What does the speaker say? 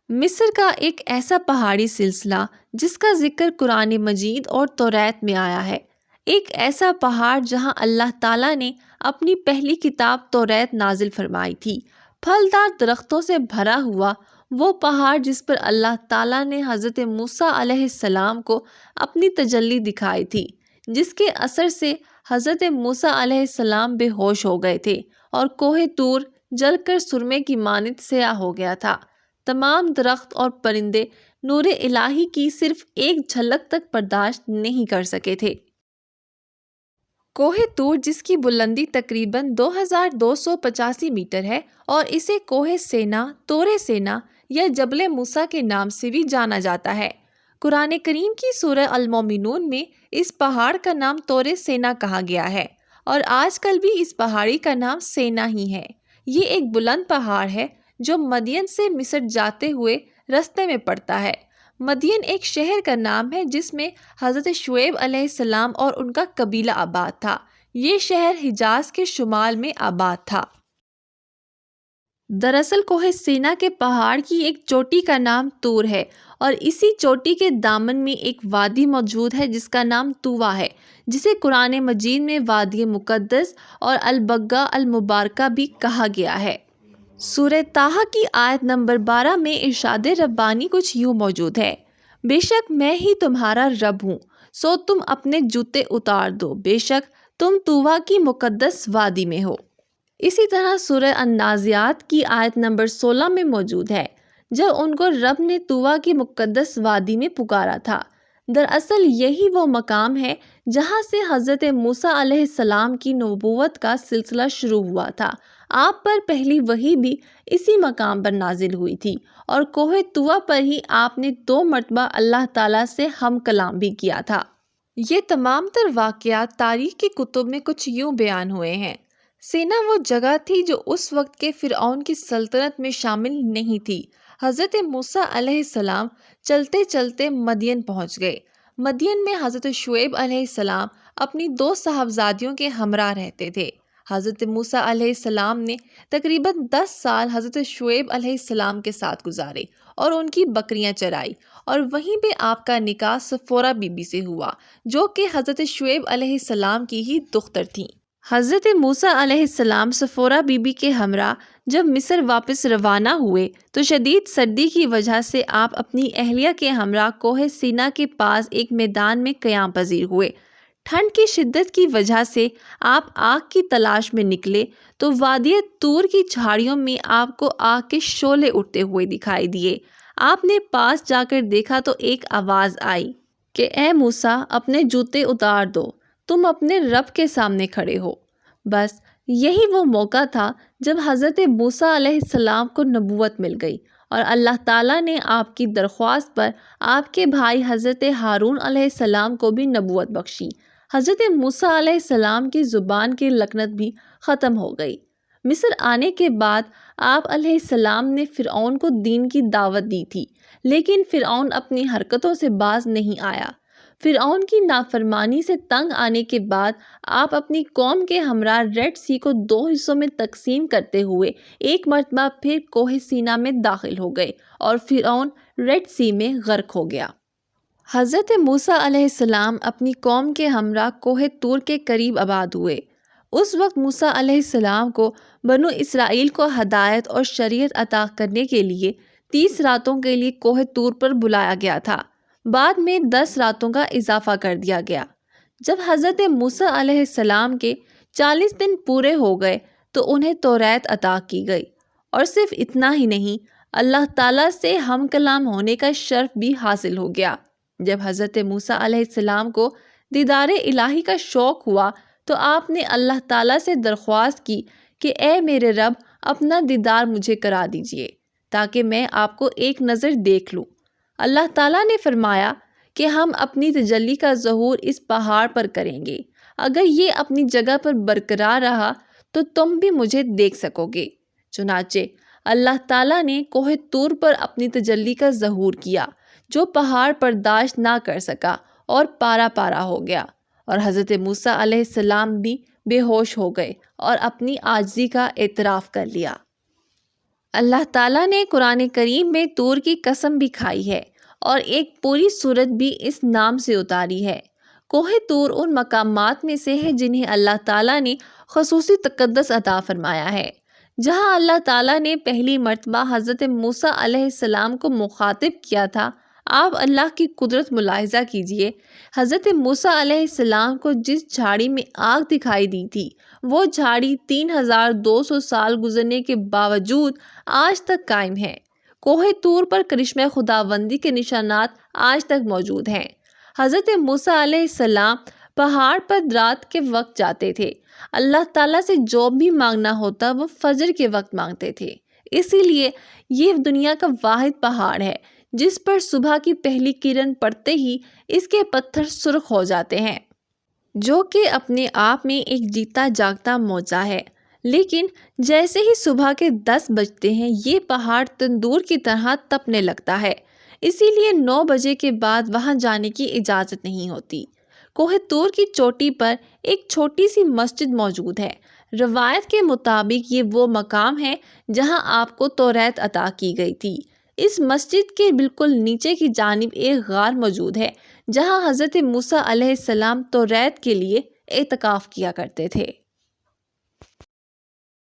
مصر کا ایک ایسا پہاڑی سلسلہ جس کا ذکر قرآن مجید اور توریت میں آیا ہے، ایک ایسا پہاڑ جہاں اللہ تعالیٰ نے اپنی پہلی کتاب توریت نازل فرمائی تھی، پھلدار درختوں سے بھرا ہوا وہ پہاڑ جس پر اللہ تعالیٰ نے حضرت موسیٰ علیہ السلام کو اپنی تجلی دکھائی تھی، جس کے اثر سے حضرت موسیٰ علیہ السلام بے ہوش ہو گئے تھے اور کوہ طور جل کر سرمے کی مانند سیاہ ہو گیا تھا۔ تمام درخت اور پرندے نور الہی کی صرف ایک جھلک تک برداشت نہیں کر سکے تھے۔ کوہ طور، جس کی بلندی تقریباً 2285 میٹر ہے اور اسے کوہ سینا، طور سینا یا جبل موسیٰ کے نام سے بھی جانا جاتا ہے۔ قرآن کریم کی سورہ المومنون میں اس پہاڑ کا نام طور سینا کہا گیا ہے اور آج کل بھی اس پہاڑی کا نام سینا ہی ہے۔ یہ ایک بلند پہاڑ ہے جو مدین سے مصر جاتے ہوئے رستے میں پڑتا ہے۔ مدین ایک شہر کا نام ہے جس میں حضرت شعیب علیہ السلام اور ان کا قبیلہ آباد تھا۔ یہ شہر حجاز کے شمال میں آباد تھا۔ دراصل کوہ سینا کے پہاڑ کی ایک چوٹی کا نام طور ہے اور اسی چوٹی کے دامن میں ایک وادی موجود ہے جس کا نام طویٰ ہے، جسے قرآن مجید میں وادی مقدس اور البقع المبارکہ بھی کہا گیا ہے۔ سورہ طٰہٰ کی آیت نمبر 12 میں ارشاد ربانی کچھ یوں موجود ہے: بے شک میں ہی تمہارا رب ہوں، سو تم اپنے جوتے اتار دو، بے شک تم طویٰ کی مقدس وادی میں ہو۔ اسی طرح سورہ النازعات کی آیت نمبر 16 میں موجود ہے، جب ان کو رب نے طویٰ کی مقدس وادی میں پکارا تھا۔ دراصل یہی وہ مقام ہے جہاں سے حضرت موسیٰ علیہ السلام کی نبوت کا سلسلہ شروع ہوا تھا۔ آپ پر پہلی وحی بھی اسی مقام پر نازل ہوئی تھی اور کوہ طویٰ پر ہی آپ نے 2 مرتبہ اللہ تعالیٰ سے ہم کلام بھی کیا تھا۔ یہ تمام تر واقعات تاریخ کی کتب میں کچھ یوں بیان ہوئے ہیں: سینا وہ جگہ تھی جو اس وقت کے فرعون کی سلطنت میں شامل نہیں تھی۔ حضرت موسیٰ علیہ السلام چلتے چلتے مدین پہنچ گئے۔ مدین میں حضرت شعیب علیہ السلام اپنی 2 صاحبزادیوں کے ہمراہ رہتے تھے۔ حضرت موسیٰ علیہ السلام نے تقریباً 10 سال حضرت شعیب علیہ السلام کے ساتھ گزارے اور ان کی بکریاں چرائی، اور وہیں پہ آپ کا نکاح سفورہ بی بی سے ہوا جو کہ حضرت شعیب علیہ السلام کی ہی دختر تھیں۔ حضرت موسیٰ علیہ السلام سفورہ بی بی کے ہمراہ جب مصر واپس روانہ ہوئے تو شدید سردی کی وجہ سے آپ اپنی اہلیہ کے ہمراہ کوہ سینا کے پاس ایک میدان میں قیام پذیر ہوئے۔ ٹھنڈ کی شدت کی وجہ سے آپ آگ کی تلاش میں نکلے تو وادی طور کی جھاڑیوں میں آپ کو آگ کے شعلے اٹھتے ہوئے دکھائی دیے۔ آپ نے پاس جا کر دیکھا تو ایک آواز آئی کہ اے موسیٰ، اپنے جوتے اتار دو، تم اپنے رب کے سامنے کھڑے ہو۔ بس یہی وہ موقع تھا جب حضرت موسیٰ علیہ السلام کو نبوت مل گئی اور اللہ تعالیٰ نے آپ کی درخواست پر آپ کے بھائی حضرت ہارون علیہ السلام کو بھی نبوت بخشی۔ حضرت موسیٰ علیہ السلام کی زبان کی لکنت بھی ختم ہو گئی۔ مصر آنے کے بعد آپ علیہ السلام نے فرعون کو دین کی دعوت دی تھی، لیکن فرعون اپنی حرکتوں سے باز نہیں آیا۔ فرعون کی نافرمانی سے تنگ آنے کے بعد آپ اپنی قوم کے ہمراہ ریڈ سی کو 2 حصوں میں تقسیم کرتے ہوئے ایک مرتبہ پھر کوہ سینا میں داخل ہو گئے اور فرعون ریڈ سی میں غرق ہو گیا۔ حضرت موسیٰ علیہ السلام اپنی قوم کے ہمراہ کوہ طور کے قریب آباد ہوئے۔ اس وقت موسیٰ علیہ السلام کو بنو اسرائیل کو ہدایت اور شریعت عطا کرنے کے لیے 30 راتوں کے لیے کوہ طور پر بلایا گیا تھا۔ بعد میں 10 راتوں کا اضافہ کر دیا گیا۔ جب حضرت موسیٰ علیہ السلام کے 40 دن پورے ہو گئے تو انہیں توریت عطا کی گئی، اور صرف اتنا ہی نہیں، اللہ تعالیٰ سے ہم کلام ہونے کا شرف بھی حاصل ہو گیا۔ جب حضرت موسیٰ علیہ السلام کو دیدار الہی کا شوق ہوا تو آپ نے اللہ تعالیٰ سے درخواست کی کہ اے میرے رب، اپنا دیدار مجھے کرا دیجئے تاکہ میں آپ کو ایک نظر دیکھ لوں۔ اللہ تعالیٰ نے فرمایا کہ ہم اپنی تجلی کا ظہور اس پہاڑ پر کریں گے، اگر یہ اپنی جگہ پر برقرار رہا تو تم بھی مجھے دیکھ سکو گے۔ چنانچہ اللہ تعالیٰ نے کوہ طور پر اپنی تجلی کا ظہور کیا جو پہاڑ برداشت نہ کر سکا اور پارا پارا ہو گیا، اور حضرت موسیٰ علیہ السلام بھی بے ہوش ہو گئے اور اپنی عاجزی کا اعتراف کر لیا۔ اللہ تعالیٰ نے قرآن کریم میں طور کی قسم بھی کھائی ہے اور ایک پوری سورت بھی اس نام سے اتاری ہے۔ کوہ طور ان مقامات میں سے ہے جنہیں اللہ تعالیٰ نے خصوصی تقدس عطا فرمایا ہے۔ جہاں اللہ تعالیٰ نے پہلی مرتبہ حضرت موسیٰ علیہ السلام کو مخاطب کیا تھا، آپ اللہ کی قدرت ملاحظہ کیجئے۔ حضرت موسیٰ علیہ السلام کو جس جھاڑی میں آگ دکھائی دی تھی، وہ جھاڑی 3200 سال گزرنے کے باوجود آج تک قائم ہے۔ کوہ طور پر کرشمہ خداوندی کے نشانات آج تک موجود ہیں۔ حضرت موسیٰ علیہ السلام پہاڑ پر رات کے وقت جاتے تھے۔ اللہ تعالیٰ سے جو بھی مانگنا ہوتا وہ فجر کے وقت مانگتے تھے۔ اسی لیے یہ دنیا کا واحد پہاڑ ہے جس پر صبح کی پہلی کرن پڑتے ہی اس کے پتھر سرخ ہو جاتے ہیں، جو کہ اپنے آپ میں ایک جیتا جاگتا معجزہ ہے۔ لیکن جیسے ہی صبح کے 10 بجتے ہیں، یہ پہاڑ تندور کی طرح تپنے لگتا ہے۔ اسی لیے 9 بجے کے بعد وہاں جانے کی اجازت نہیں ہوتی۔ کوہ طور کی چوٹی پر ایک چھوٹی سی مسجد موجود ہے۔ روایت کے مطابق یہ وہ مقام ہے جہاں آپ کو توریت عطا کی گئی تھی۔ اس مسجد کے بالکل نیچے کی جانب ایک غار موجود ہے جہاں حضرت موسیٰ علیہ السلام توریت کے لیے اعتکاف کیا کرتے تھے۔